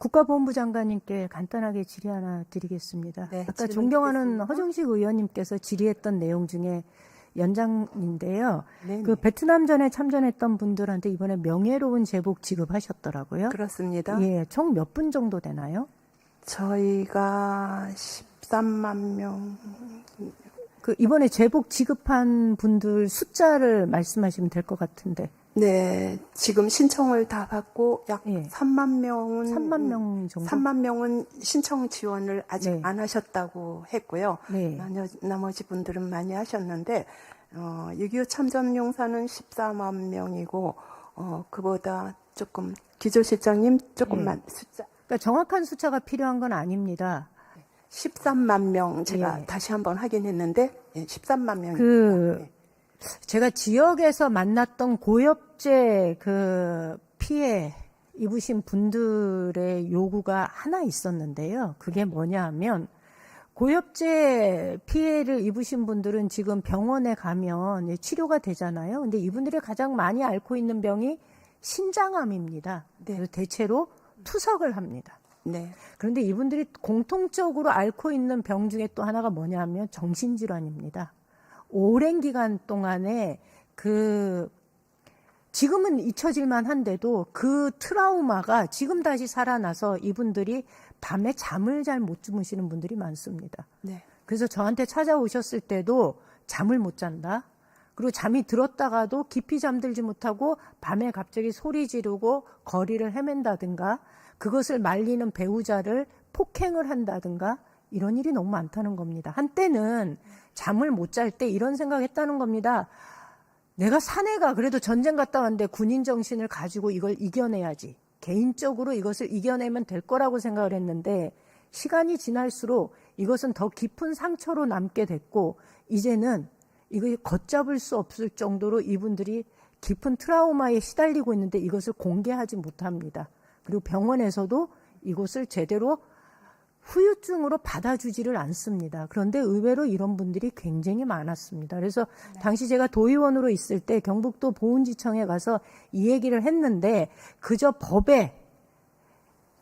국가보훈부 장관님께 간단하게 질의 하나 드리겠습니다. 네, 아까 질문 존경하는 드리겠습니다. 허정식 의원님께서 질의했던 내용 중에 연장인데요. 네네. 그 베트남전에 참전했던 분들한테 이번에 명예로운 제복 지급하셨더라고요. 그렇습니다. 예, 총 몇 분 정도 되나요? 저희가 13만 명. 그 이번에 제복 지급한 분들 숫자를 말씀하시면 될 것 같은데. 네, 지금 신청을 다 받고 약 예. 3만 명은 3만 명 정도? 3만 명은 신청 지원을 아직 네. 안 하셨다고 했고요. 네. 나머지 분들은 많이 하셨는데 6.25 참전 용사는 14만 명이고 그보다 조금 기조실장님 조금만 숫자 그러니까 정확한 숫자가 필요한 건 아닙니다. 13만 명 제가 예. 다시 한번 확인했는데 13만 명입니다. 그 제가 지역에서 만났던 고엽제 그 피해 입으신 분들의 요구가 하나 있었는데요. 그게 뭐냐 하면 고엽제 피해를 입으신 분들은 지금 병원에 가면 치료가 되잖아요. 근데 이분들이 가장 많이 앓고 있는 병이 신장암입니다. 네. 그래서 대체로 투석을 합니다. 네. 그런데 이분들이 공통적으로 앓고 있는 병 중에 또 하나가 뭐냐 하면 정신질환입니다. 오랜 기간 동안에 지금은 잊혀질만 한데도 그 트라우마가 지금 다시 살아나서 이분들이 밤에 잠을 잘 못 주무시는 분들이 많습니다. 네. 그래서 저한테 찾아오셨을 때도 잠을 못 잔다. 그리고 잠이 들었다가도 깊이 잠들지 못하고 밤에 갑자기 소리 지르고 거리를 헤맨다든가 그것을 말리는 배우자를 폭행을 한다든가 이런 일이 너무 많다는 겁니다. 한때는 잠을 못 잘 때 이런 생각했다는 겁니다. 내가 사내가 그래도 전쟁 갔다 왔는데 군인 정신을 가지고 이걸 이겨내야지. 개인적으로 이것을 이겨내면 될 거라고 생각을 했는데 시간이 지날수록 이것은 더 깊은 상처로 남게 됐고 이제는 이거 걷잡을 수 없을 정도로 이분들이 깊은 트라우마에 시달리고 있는데 이것을 공개하지 못합니다. 그리고 병원에서도 이것을 제대로 후유증으로 받아주지를 않습니다. 그런데 의외로 이런 분들이 굉장히 많았습니다. 그래서 당시 제가 도의원으로 있을 때 경북도 보훈지청에 가서 이 얘기를 했는데 그저 법에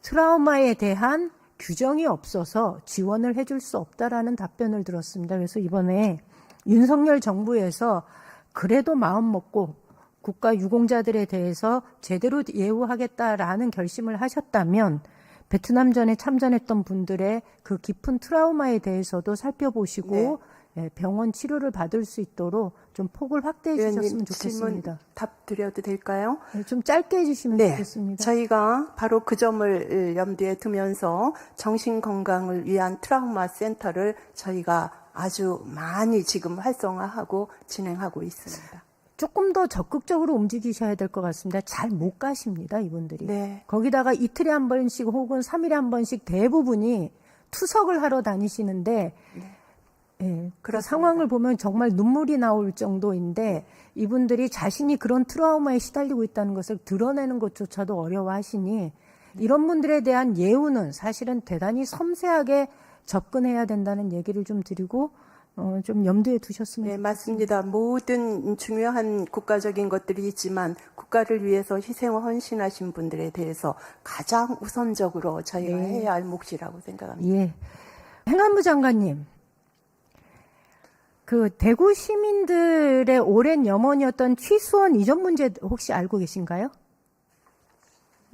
트라우마에 대한 규정이 없어서 지원을 해줄 수 없다라는 답변을 들었습니다. 그래서 이번에 윤석열 정부에서 그래도 마음 먹고 국가 유공자들에 대해서 제대로 예우하겠다라는 결심을 하셨다면 베트남전에 참전했던 분들의 그 깊은 트라우마에 대해서도 살펴보시고 네. 병원 치료를 받을 수 있도록 좀 폭을 확대해 주셨으면 좋겠습니다. 질문 답 드려도 될까요? 네, 좀 짧게 해주시면 네. 좋겠습니다. 저희가 바로 그 점을 염두에 두면서 정신건강을 위한 트라우마 센터를 저희가 아주 많이 지금 활성화하고 진행하고 있습니다. 조금 더 적극적으로 움직이셔야 될 것 같습니다. 잘 못 가십니다, 이분들이. 네. 거기다가 이틀에 한 번씩 혹은 3일에 한 번씩 대부분이 투석을 하러 다니시는데 예, 그 상황을 보면 정말 눈물이 나올 정도인데 이분들이 자신이 그런 트라우마에 시달리고 있다는 것을 드러내는 것조차도 어려워하시니 이런 분들에 대한 예우는 사실은 대단히 섬세하게 접근해야 된다는 얘기를 좀 드리고 좀 염두에 두셨으면 좋겠습니다. 맞습니다. 모든 중요한 국가적인 것들이 있지만 국가를 위해서 희생을 헌신하신 분들에 대해서 가장 우선적으로 저희가 해야 할 몫이라고 생각합니다. 예. 행안부 장관님, 그 대구 시민들의 오랜 염원이었던 취수원 이전 문제 혹시 알고 계신가요?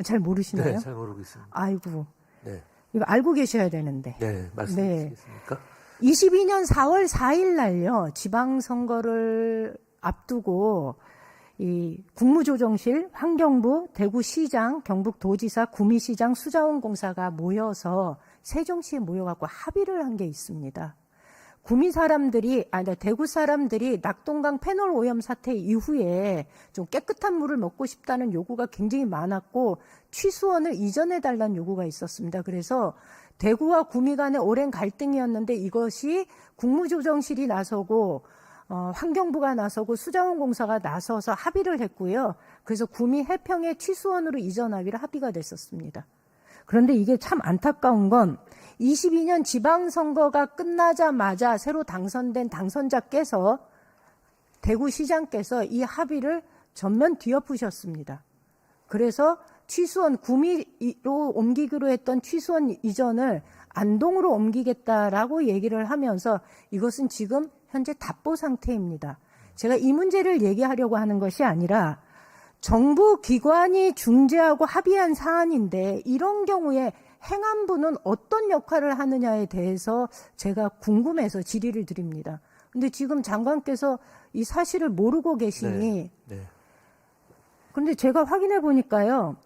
잘 모르시나요? 네, 잘 모르고 있습니다. 아이고, 네, 이거 알고 계셔야 되는데. 네, 말씀해 주시겠습니까? 22년 4월 4일 날요, 지방선거를 앞두고, 이 국무조정실, 환경부, 대구시장, 경북도지사, 구미시장, 수자원공사가 모여서 세종시에 모여갖고 합의를 한 게 있습니다. 대구 사람들이 낙동강 패널 오염 사태 이후에 좀 깨끗한 물을 먹고 싶다는 요구가 굉장히 많았고, 취수원을 이전해달라는 요구가 있었습니다. 그래서 대구와 구미 간의 오랜 갈등이었는데 이것이 국무조정실이 나서고 환경부가 나서고 수자원공사가 나서서 합의를 했고요. 그래서 구미 해평의 취수원으로 이전하기로 합의가 됐었습니다. 그런데 이게 참 안타까운 건 22년 지방선거가 끝나자마자 새로 당선된 당선자께서 대구시장께서 이 합의를 전면 뒤엎으셨습니다. 그래서 취수원 구미로 옮기기로 했던 취수원 이전을 안동으로 옮기겠다라고 얘기를 하면서 이것은 지금 현재 답보 상태입니다. 제가 이 문제를 얘기하려고 하는 것이 아니라 정부 기관이 중재하고 합의한 사안인데 이런 경우에 행안부는 어떤 역할을 하느냐에 대해서 제가 궁금해서 질의를 드립니다. 근데 지금 장관께서 이 사실을 모르고 계시니 네. 그런데 제가 확인해 보니까요.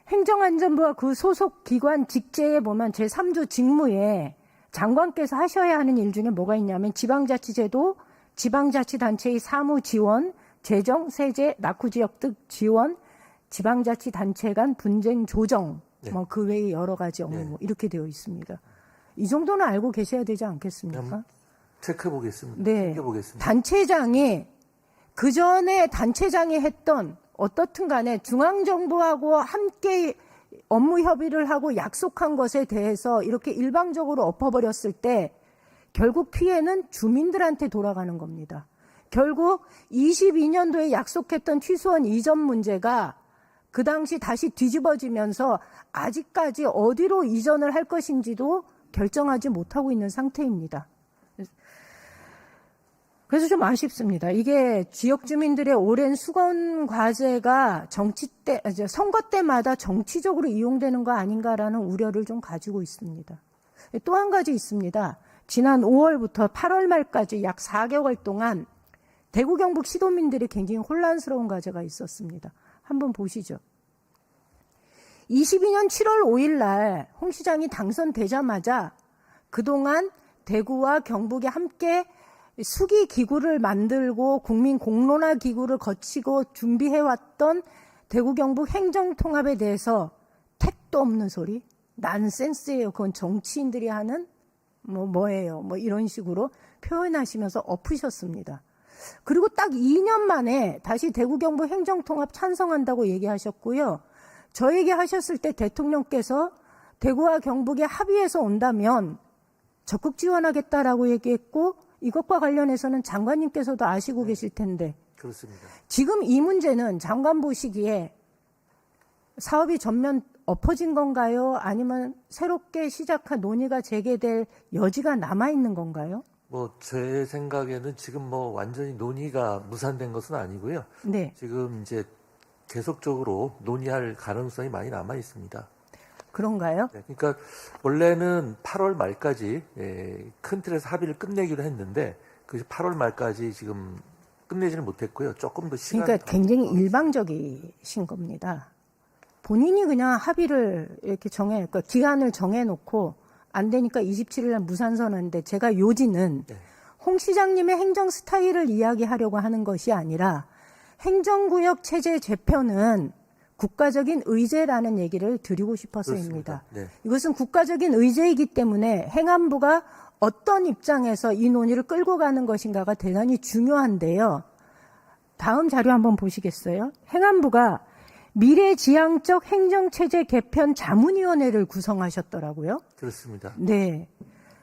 행정안전부와 그 소속 기관 직제에 보면 제3조 직무에 장관께서 하셔야 하는 일 중에 뭐가 있냐면 지방자치제도, 지방자치단체의 사무 지원, 재정, 세제, 낙후지역 등 지원, 지방자치단체 간 분쟁 조정, 네. 뭐 그 외의 여러 가지 업무 네. 이렇게 되어 있습니다. 이 정도는 알고 계셔야 되지 않겠습니까? 체크해 보겠습니다. 네. 챙겨보겠습니다. 단체장이 그 전에 단체장이 했던 어떻든 간에 중앙정부하고 함께 업무 협의를 하고 약속한 것에 대해서 이렇게 일방적으로 엎어버렸을 때 결국 피해는 주민들한테 돌아가는 겁니다. 결국 22년도에 약속했던 취수원 이전 문제가 그 당시 다시 뒤집어지면서 아직까지 어디로 이전을 할 것인지도 결정하지 못하고 있는 상태입니다. 그래서 좀 아쉽습니다. 이게 지역 주민들의 오랜 수건 과제가 선거 때마다 정치적으로 이용되는 거 아닌가라는 우려를 좀 가지고 있습니다. 또 한 가지 있습니다. 지난 5월부터 8월 말까지 약 4개월 동안 대구 경북 시도민들이 굉장히 혼란스러운 과제가 있었습니다. 한번 보시죠. 22년 7월 5일 날 홍 시장이 당선되자마자 그동안 대구와 경북이 함께 수기 기구를 만들고 국민 공론화 기구를 거치고 준비해왔던 대구 경북 행정통합에 대해서 택도 없는 소리, 난센스예요. 그건 정치인들이 하는 뭐예요. 뭐 이런 식으로 표현하시면서 엎으셨습니다. 그리고 딱 2년 만에 다시 대구 경북 행정통합 찬성한다고 얘기하셨고요. 저에게 하셨을 때 대통령께서 대구와 경북이 합의해서 온다면 적극 지원하겠다라고 얘기했고 이것과 관련해서는 장관님께서도 아시고 계실 텐데 그렇습니다. 지금 이 문제는 장관 보시기에 사업이 전면 엎어진 건가요? 아니면 새롭게 시작한 논의가 재개될 여지가 남아있는 건가요? 제 생각에는 지금 완전히 논의가 무산된 것은 아니고요. 네. 지금 이제 계속적으로 논의할 가능성이 많이 남아 있습니다. 그런가요? 네, 그러니까 원래는 8월 말까지 큰 틀에서 합의를 끝내기로 했는데 그 8월 말까지 지금 끝내지는 못했고요. 조금 더 시간이 그러니까 굉장히 일방적이신 겁니다. 본인이 그냥 합의를 이렇게 그러니까 기한을 정해놓고 안 되니까 27일 날 무산선언인데 제가 요지는 네. 홍 시장님의 행정 스타일을 이야기하려고 하는 것이 아니라 행정구역 체제 재편은 국가적인 의제라는 얘기를 드리고 싶어서입니다. 네. 이것은 국가적인 의제이기 때문에 행안부가 어떤 입장에서 이 논의를 끌고 가는 것인가가 대단히 중요한데요. 다음 자료 한번 보시겠어요? 행안부가 미래지향적 행정체제 개편 자문위원회를 구성하셨더라고요. 그렇습니다. 네.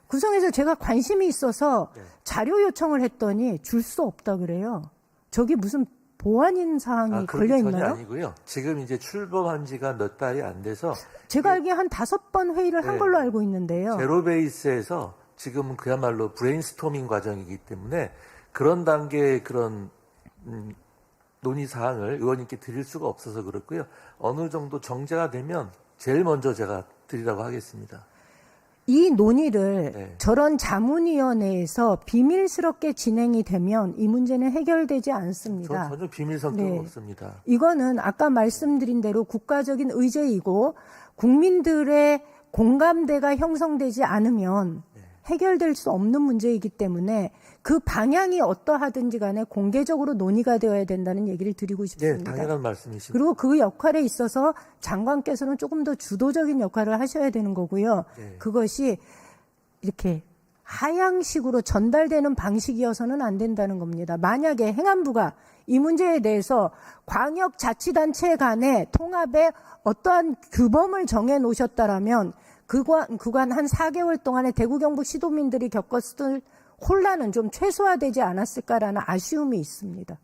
구성해서 제가 관심이 있어서 자료 요청을 했더니 줄 수 없다 그래요. 저기 무슨 보완인 사항이 걸려 전혀 있나요? 아니고요. 지금 이제 출범한 지가 몇 달이 안 돼서 제가 알기에 한 5번 회의를 한 네. 걸로 알고 있는데요. 제로 베이스에서 지금은 그야말로 브레인스토밍 과정이기 때문에 그런 단계의 그런 논의 사항을 의원님께 드릴 수가 없어서 그렇고요. 어느 정도 정제가 되면 제일 먼저 제가 드리라고 하겠습니다. 이 논의를 네. 저런 자문위원회에서 비밀스럽게 진행이 되면 이 문제는 해결되지 않습니다. 전혀 비밀 성격은 네. 없습니다. 이거는 아까 말씀드린 대로 국가적인 의제이고 국민들의 공감대가 형성되지 않으면 해결될 수 없는 문제이기 때문에 그 방향이 어떠하든지 간에 공개적으로 논의가 되어야 된다는 얘기를 드리고 네, 싶습니다. 당연한 말씀이십니다. 그리고 그 역할에 있어서 장관께서는 조금 더 주도적인 역할을 하셔야 되는 거고요. 네. 그것이 이렇게 하향식으로 전달되는 방식이어서는 안 된다는 겁니다. 만약에 행안부가 이 문제에 대해서 광역자치단체 간의 통합에 어떠한 규범을 정해 놓으셨다라면 그간 한 4개월 동안에 대구 경북 시도민들이 겪었을 혼란은 좀 최소화되지 않았을까라는 아쉬움이 있습니다.